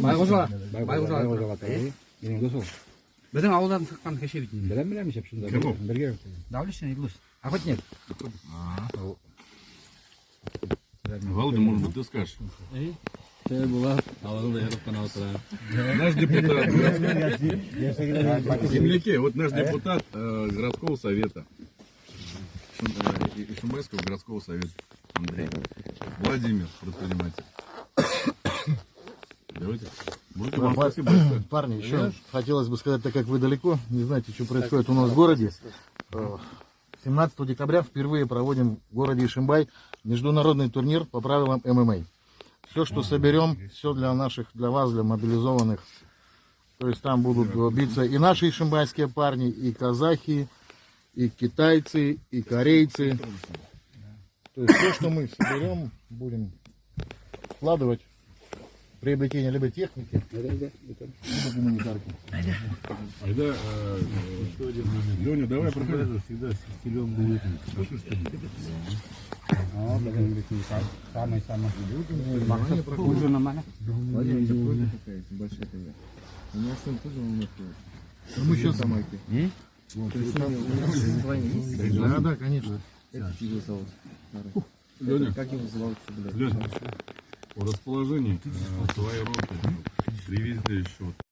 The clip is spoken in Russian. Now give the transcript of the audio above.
Байғожа. Байғожа менің досым. Біздің ауылдан шыққан кешелік. Білем шепшінде. Бірге. Давлещен Иглус. Охотник. Володя, может быть, ты скажешь? Saya buat awal dari kanal terang. Наш депутат, земляки, вот наш депутат городского совета, Ишимбайского городского совета, Андрей, Владимир, предприниматель. Давайте. Будете вам спасибо большое. Парни, еще хотелось бы сказать, так как вы далеко, не знаете, что происходит у нас в городе. 17 декабря впервые проводим в городе Ишимбай международный турнир по правилам ММА. Все, что соберем, все для вас, для мобилизованных. То есть там будут биться и наши ишимбайские парни, и казахи, и китайцы, и корейцы. То есть все, что мы соберем, будем вкладывать в приобретение либо техники, либо гуманитарки. Айда, Леня, давай проходи. Всегда стилем будет. Самый-самый. Ужин mana? Большая семья. У меня сын тоже находится. Мы сейчас... Да, конечно. Как его зовут? Леня, Как его зовут? Леня, в расположении твоей роты привезли еще